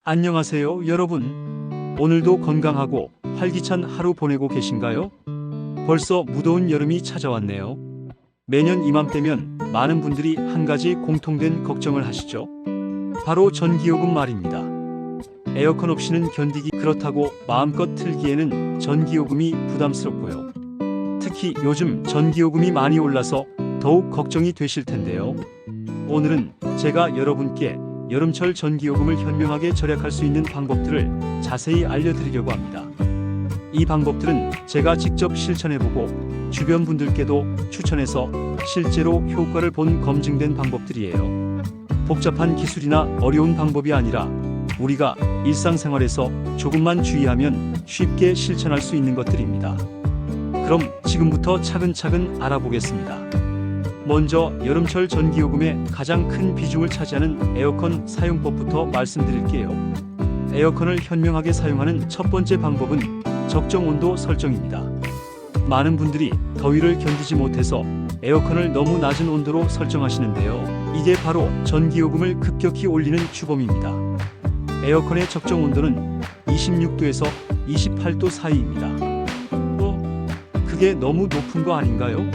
안녕하세요, 여러분. 오늘도 건강하고 활기찬 하루 보내고 계신가요? 벌써 무더운 여름이 찾아왔네요. 매년 이맘때면 많은 분들이 한 가지 공통된 걱정을 하시죠. 바로 전기요금 말입니다. 에어컨 없이는 견디기 그렇다고 마음껏 틀기에는 전기요금이 부담스럽고요. 특히 요즘 전기요금이 많이 올라서 더욱 걱정이 되실 텐데요. 오늘은 제가 여러분께 여름철 전기요금을 현명하게 절약할 수 있는 방법들을 자세히 알려드리려고 합니다. 이 방법들은 제가 직접 실천해보고 주변 분들께도 추천해서 실제로 효과를 본 검증된 방법들이에요. 복잡한 기술이나 어려운 방법이 아니라 우리가 일상생활에서 조금만 주의하면 쉽게 실천할 수 있는 것들입니다. 그럼 지금부터 차근차근 알아보겠습니다. 먼저 여름철 전기요금의 가장 큰 비중을 차지하는 에어컨 사용법부터 말씀드릴게요. 에어컨을 현명하게 사용하는 첫 번째 방법은 적정 온도 설정입니다. 많은 분들이 더위를 견디지 못해서 에어컨을 너무 낮은 온도로 설정하시는데요. 이게 바로 전기요금을 급격히 올리는 주범입니다. 에어컨의 적정 온도는 26도에서 28도 사이입니다. 그게 너무 높은 거 아닌가요?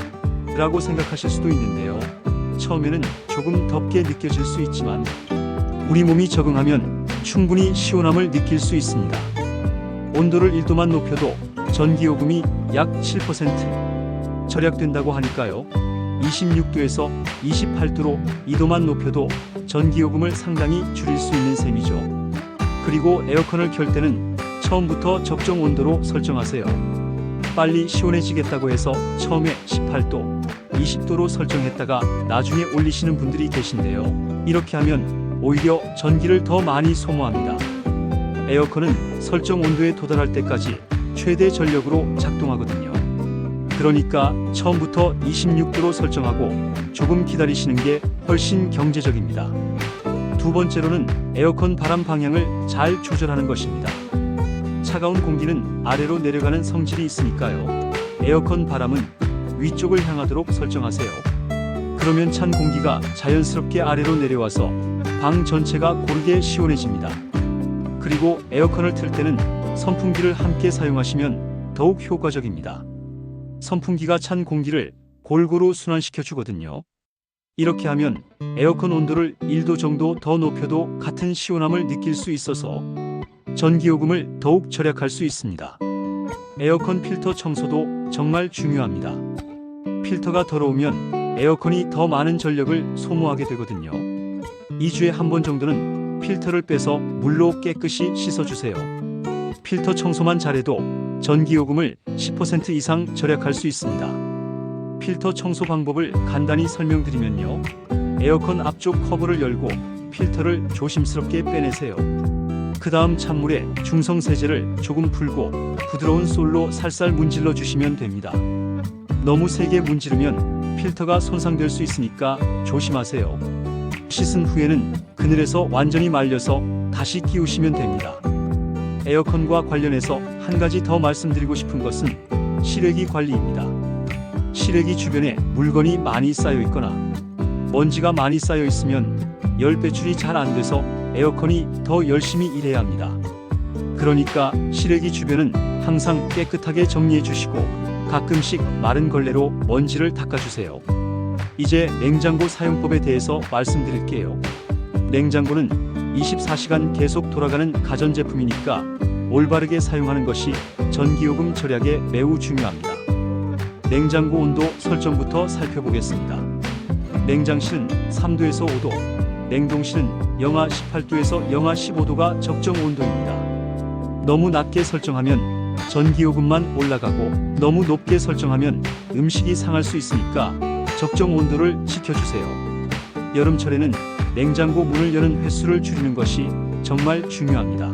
라고 생각하실 수도 있는데요. 처음에는 조금 덥게 느껴질 수 있지만 우리 몸이 적응하면 충분히 시원함을 느낄 수 있습니다. 온도를 1도만 높여도 전기요금이 약 7% 절약된다고 하니까요. 26도에서 28도로 2도만 높여도 전기요금을 상당히 줄일 수 있는 셈이죠. 그리고 에어컨을 켤 때는 처음부터 적정 온도로 설정하세요. 빨리 시원해지겠다고 해서 처음에 18도, 20도로 설정했다가 나중에 올리시는 분들이 계신데요. 이렇게 하면 오히려 전기를 더 많이 소모합니다. 에어컨은 설정 온도에 도달할 때까지 최대 전력으로 작동하거든요. 그러니까 처음부터 26도로 설정하고 조금 기다리시는 게 훨씬 경제적입니다. 두 번째로는 에어컨 바람 방향을 잘 조절하는 것입니다. 차가운 공기는 아래로 내려가는 성질이 있으니까요. 에어컨 바람은 위쪽을 향하도록 설정하세요. 그러면 찬 공기가 자연스럽게 아래로 내려와서 방 전체가 고르게 시원해집니다. 그리고 에어컨을 틀 때는 선풍기를 함께 사용하시면 더욱 효과적입니다. 선풍기가 찬 공기를 골고루 순환시켜 주거든요. 이렇게 하면 에어컨 온도를 1도 정도 더 높여도 같은 시원함을 느낄 수 있어서 전기요금을 더욱 절약할 수 있습니다. 에어컨 필터 청소도 정말 중요합니다. 필터가 더러우면 에어컨이 더 많은 전력을 소모하게 되거든요. 2주에 한 번 정도는 필터를 빼서 물로 깨끗이 씻어주세요. 필터 청소만 잘해도 전기요금을 10% 이상 절약할 수 있습니다. 필터 청소 방법을 간단히 설명드리면요. 에어컨 앞쪽 커버를 열고 필터를 조심스럽게 빼내세요. 그 다음 찬물에 중성세제를 조금 풀고 부드러운 솔로 살살 문질러 주시면 됩니다. 너무 세게 문지르면 필터가 손상될 수 있으니까 조심하세요. 씻은 후에는 그늘에서 완전히 말려서 다시 끼우시면 됩니다. 에어컨과 관련해서 한 가지 더 말씀드리고 싶은 것은 실외기 관리입니다. 실외기 주변에 물건이 많이 쌓여 있거나 먼지가 많이 쌓여 있으면 열 배출이 잘 안 돼서 에어컨이 더 열심히 일해야 합니다. 그러니까 실외기 주변은 항상 깨끗하게 정리해 주시고 가끔씩 마른 걸레로 먼지를 닦아주세요. 이제 냉장고 사용법에 대해서 말씀드릴게요. 냉장고는 24시간 계속 돌아가는 가전제품이니까 올바르게 사용하는 것이 전기요금 절약에 매우 중요합니다. 냉장고 온도 설정부터 살펴보겠습니다. 냉장실은 3도에서 5도, 냉동실은 영하 18도에서 영하 15도가 적정 온도입니다. 너무 낮게 설정하면 전기요금만 올라가고 너무 높게 설정하면 음식이 상할 수 있으니까 적정 온도를 지켜주세요. 여름철에는 냉장고 문을 여는 횟수를 줄이는 것이 정말 중요합니다.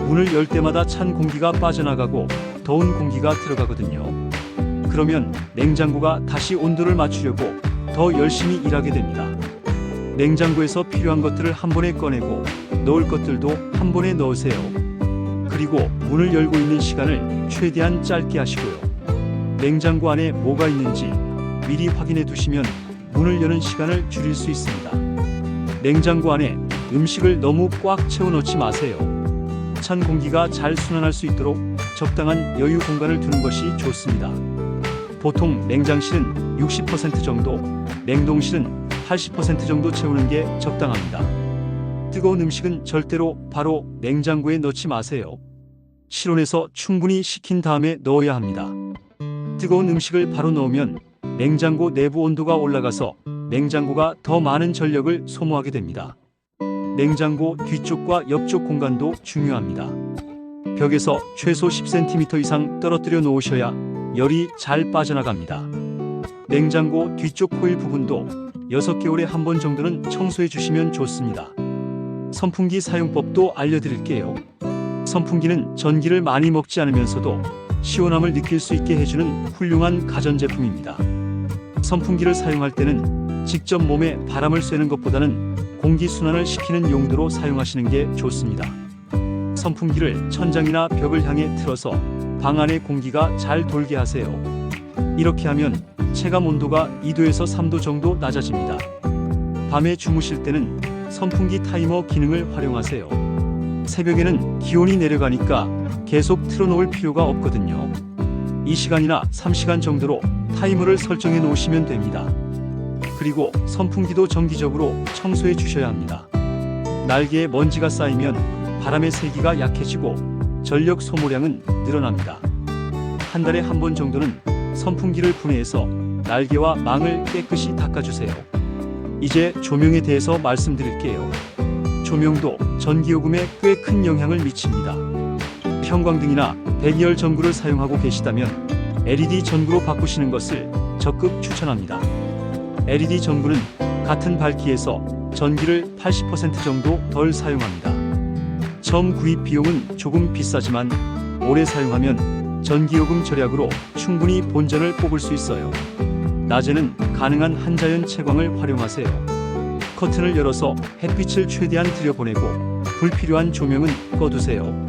문을 열 때마다 찬 공기가 빠져나가고 더운 공기가 들어가거든요. 그러면 냉장고가 다시 온도를 맞추려고 더 열심히 일하게 됩니다. 냉장고에서 필요한 것들을 한 번에 꺼내고 넣을 것들도 한 번에 넣으세요. 그리고 문을 열고 있는 시간을 최대한 짧게 하시고요. 냉장고 안에 뭐가 있는지 미리 확인해 두시면 문을 여는 시간을 줄일 수 있습니다. 냉장고 안에 음식을 너무 꽉 채워 넣지 마세요. 찬 공기가 잘 순환할 수 있도록 적당한 여유 공간을 두는 것이 좋습니다. 보통 냉장실은 60% 정도, 냉동실은 80% 정도 채우는 게 적당합니다. 뜨거운 음식은 절대로 바로 냉장고에 넣지 마세요. 실온에서 충분히 식힌 다음에 넣어야 합니다. 뜨거운 음식을 바로 넣으면 냉장고 내부 온도가 올라가서 냉장고가 더 많은 전력을 소모하게 됩니다. 냉장고 뒤쪽과 옆쪽 공간도 중요합니다. 벽에서 최소 10cm 이상 떨어뜨려 놓으셔야 열이 잘 빠져나갑니다. 냉장고 뒤쪽 코일 부분도 6개월에 한 번 정도는 청소해 주시면 좋습니다. 선풍기 사용법도 알려드릴게요. 선풍기는 전기를 많이 먹지 않으면서도 시원함을 느낄 수 있게 해주는 훌륭한 가전제품입니다. 선풍기를 사용할 때는 직접 몸에 바람을 쐬는 것보다는 공기순환을 시키는 용도로 사용하시는 게 좋습니다. 선풍기를 천장이나 벽을 향해 틀어서 방 안의 공기가 잘 돌게 하세요. 이렇게 하면 체감 온도가 2도에서 3도 정도 낮아집니다. 밤에 주무실 때는 선풍기 타이머 기능을 활용하세요. 새벽에는 기온이 내려가니까 계속 틀어놓을 필요가 없거든요. 2시간이나 3시간 정도로 타이머를 설정해 놓으시면 됩니다. 그리고 선풍기도 정기적으로 청소해 주셔야 합니다. 날개에 먼지가 쌓이면 바람의 세기가 약해지고 전력 소모량은 늘어납니다. 한 달에 한 번 정도는 선풍기를 분해해서 날개와 망을 깨끗이 닦아주세요. 이제 조명에 대해서 말씀드릴게요. 조명도 전기요금에 꽤 큰 영향을 미칩니다. 형광등이나 배기열 전구를 사용하고 계시다면 LED 전구로 바꾸시는 것을 적극 추천합니다. LED 전구는 같은 밝기에서 전기를 80% 정도 덜 사용합니다. 처음 구입 비용은 조금 비싸지만 오래 사용하면 전기요금 절약으로 충분히 본전을 뽑을 수 있어요. 낮에는 가능한 한자연 채광을 활용하세요. 커튼을 열어서 햇빛을 최대한 들여보내고 불필요한 조명은 꺼두세요.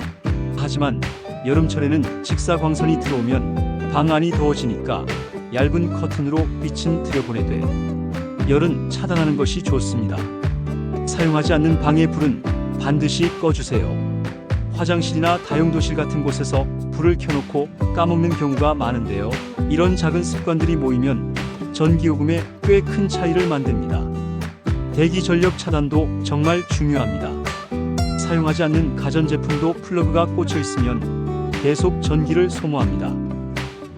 하지만 여름철에는 직사광선이 들어오면 방 안이 더워지니까 얇은 커튼으로 빛은 들여보내되 열은 차단하는 것이 좋습니다. 사용하지 않는 방의 불은 반드시 꺼주세요. 화장실이나 다용도실 같은 곳에서 불을 켜놓고 까먹는 경우가 많은데요. 이런 작은 습관들이 모이면 전기요금에 꽤 큰 차이를 만듭니다. 대기 전력 차단도 정말 중요합니다. 사용하지 않는 가전제품도 플러그가 꽂혀 있으면 계속 전기를 소모합니다.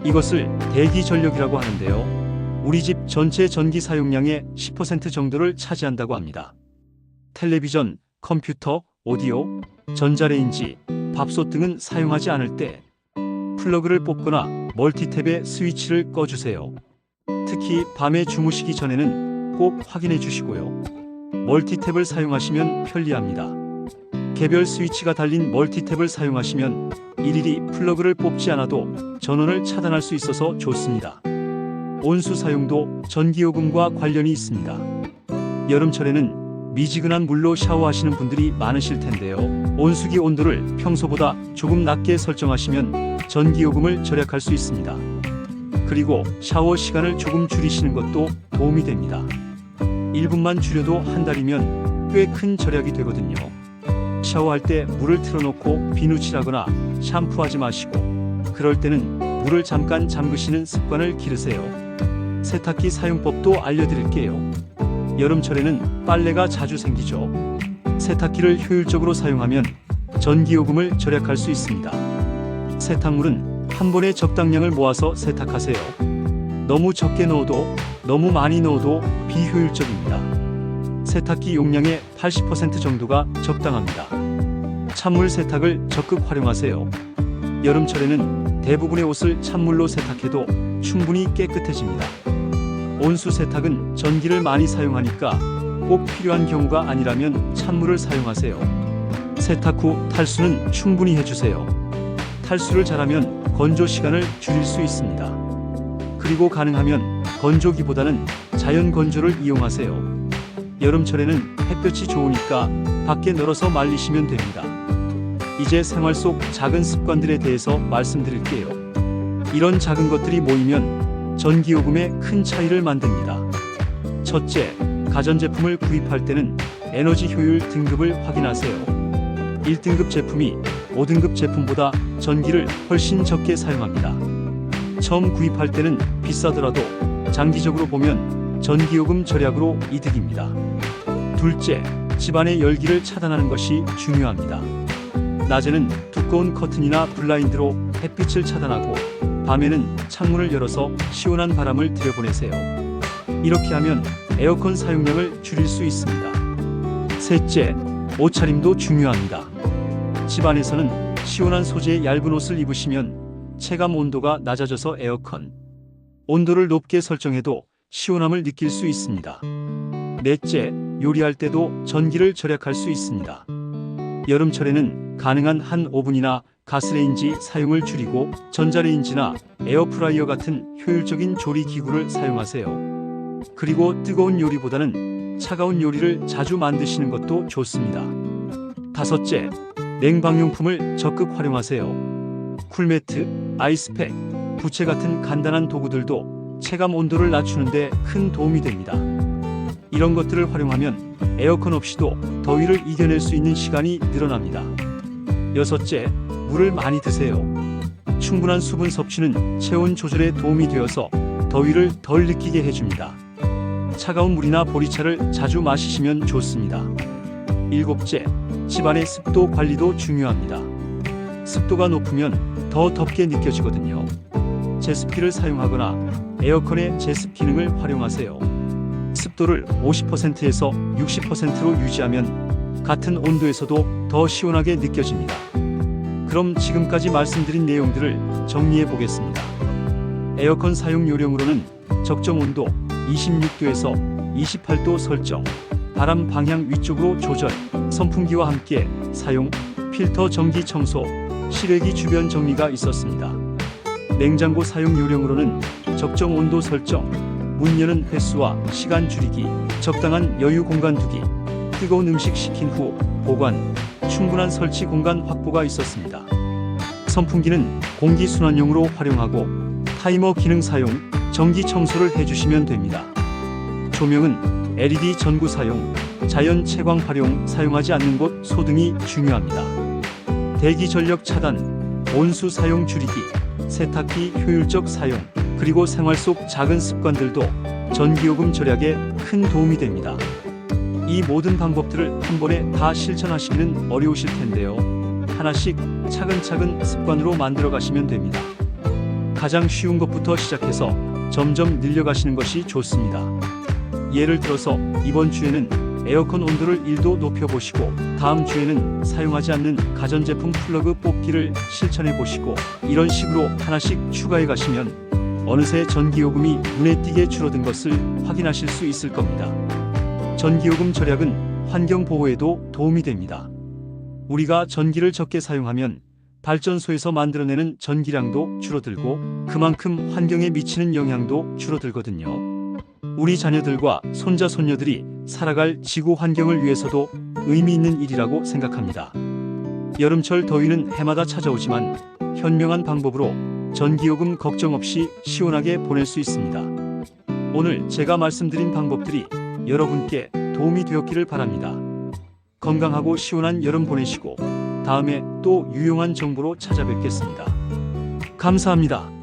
이것을 대기 전력이라고 하는데요. 우리 집 전체 전기 사용량의 10% 정도를 차지한다고 합니다. 텔레비전, 컴퓨터, 오디오, 전자레인지, 밥솥 등은 사용하지 않을 때 플러그를 뽑거나 멀티탭의 스위치를 꺼주세요. 특히 밤에 주무시기 전에는 꼭 확인해 주시고요. 멀티탭을 사용하시면 편리합니다. 개별 스위치가 달린 멀티탭을 사용하시면 일일이 플러그를 뽑지 않아도 전원을 차단할 수 있어서 좋습니다. 온수 사용도 전기요금과 관련이 있습니다. 여름철에는 미지근한 물로 샤워하시는 분들이 많으실 텐데요. 온수기 온도를 평소보다 조금 낮게 설정하시면 전기요금을 절약할 수 있습니다. 그리고 샤워 시간을 조금 줄이시는 것도 도움이 됩니다. 1분만 줄여도 한 달이면 꽤 큰 절약이 되거든요. 샤워할 때 물을 틀어놓고 비누칠하거나 샴푸하지 마시고 그럴 때는 물을 잠깐 잠그시는 습관을 기르세요. 세탁기 사용법도 알려드릴게요. 여름철에는 빨래가 자주 생기죠. 세탁기를 효율적으로 사용하면 전기요금을 절약할 수 있습니다. 세탁물은 한 번에 적당량을 모아서 세탁하세요. 너무 적게 넣어도 너무 많이 넣어도 비효율적입니다. 세탁기 용량의 80% 정도가 적당합니다. 찬물 세탁을 적극 활용하세요. 여름철에는 대부분의 옷을 찬물로 세탁해도 충분히 깨끗해집니다. 온수 세탁은 전기를 많이 사용하니까 꼭 필요한 경우가 아니라면 찬물을 사용하세요. 세탁 후 탈수는 충분히 해주세요. 탈수를 잘하면 건조 시간을 줄일 수 있습니다. 그리고 가능하면 건조기보다는 자연 건조를 이용하세요. 여름철에는 햇볕이 좋으니까 밖에 널어서 말리시면 됩니다. 이제 생활 속 작은 습관들에 대해서 말씀드릴게요. 이런 작은 것들이 모이면 전기요금에 큰 차이를 만듭니다. 첫째, 가전제품을 구입할 때는 에너지 효율 등급을 확인하세요. 1등급 제품이 5등급 제품보다 전기를 훨씬 적게 사용합니다. 처음 구입할 때는 비싸더라도 장기적으로 보면 전기요금 절약으로 이득입니다. 둘째, 집안의 열기를 차단하는 것이 중요합니다. 낮에는 두꺼운 커튼이나 블라인드로 햇빛을 차단하고 밤에는 창문을 열어서 시원한 바람을 들여보내세요. 이렇게 하면 에어컨 사용량을 줄일 수 있습니다. 셋째, 옷차림도 중요합니다. 집안에서는 시원한 소재의 얇은 옷을 입으시면 체감 온도가 낮아져서 에어컨 온도를 높게 설정해도 시원함을 느낄 수 있습니다. 넷째, 요리할 때도 전기를 절약할 수 있습니다. 여름철에는 가능한 한 오븐이나 가스레인지 사용을 줄이고 전자레인지나 에어프라이어 같은 효율적인 조리 기구를 사용하세요. 그리고 뜨거운 요리보다는 차가운 요리를 자주 만드시는 것도 좋습니다. 다섯째, 냉방용품을 적극 활용하세요. 쿨매트, 아이스팩, 부채 같은 간단한 도구들도 체감 온도를 낮추는데 큰 도움이 됩니다. 이런 것들을 활용하면 에어컨 없이도 더위를 이겨낼 수 있는 시간이 늘어납니다. 여섯째, 물을 많이 드세요. 충분한 수분 섭취는 체온 조절에 도움이 되어서 더위를 덜 느끼게 해줍니다. 차가운 물이나 보리차를 자주 마시시면 좋습니다. 일곱째, 집안의 습도 관리도 중요합니다. 습도가 높으면 더 덥게 느껴지거든요. 제습기를 사용하거나 에어컨의 제습 기능을 활용하세요. 습도를 50%에서 60%로 유지하면 같은 온도에서도 더 시원하게 느껴집니다. 그럼 지금까지 말씀드린 내용들을 정리해 보겠습니다. 에어컨 사용 요령으로는 적정 온도 26도에서 28도 설정, 바람 방향 위쪽으로 조절, 선풍기와 함께 사용, 필터 정기 청소, 실외기 주변 정리가 있었습니다. 냉장고 사용 요령으로는 적정 온도 설정, 문 여는 횟수와 시간 줄이기, 적당한 여유 공간 두기, 뜨거운 음식 식힌 후 보관, 충분한 설치 공간 확보가 있었습니다. 선풍기는 공기순환용으로 활용하고 타이머 기능 사용, 정기 청소를 해주시면 됩니다. 조명은 LED 전구 사용, 자연 채광 활용, 사용하지 않는 곳 소등이 중요합니다. 대기 전력 차단, 온수 사용 줄이기, 세탁기 효율적 사용, 그리고 생활 속 작은 습관들도 전기요금 절약에 큰 도움이 됩니다. 이 모든 방법들을 한 번에 다 실천하시기는 어려우실 텐데요. 하나씩 차근차근 습관으로 만들어 가시면 됩니다. 가장 쉬운 것부터 시작해서 점점 늘려가시는 것이 좋습니다. 예를 들어서 이번 주에는 에어컨 온도를 1도 높여보시고 다음 주에는 사용하지 않는 가전제품 플러그 뽑기를 실천해 보시고 이런 식으로 하나씩 추가해 가시면 어느새 전기요금이 눈에 띄게 줄어든 것을 확인하실 수 있을 겁니다. 전기요금 절약은 환경보호에도 도움이 됩니다. 우리가 전기를 적게 사용하면 발전소에서 만들어내는 전기량도 줄어들고 그만큼 환경에 미치는 영향도 줄어들거든요. 우리 자녀들과 손자 손녀들이 살아갈 지구 환경을 위해서도 의미 있는 일이라고 생각합니다. 여름철 더위는 해마다 찾아오지만 현명한 방법으로 전기요금 걱정 없이 시원하게 보낼 수 있습니다. 오늘 제가 말씀드린 방법들이 여러분께 도움이 되었기를 바랍니다. 건강하고 시원한 여름 보내시고 다음에 또 유용한 정보로 찾아뵙겠습니다. 감사합니다.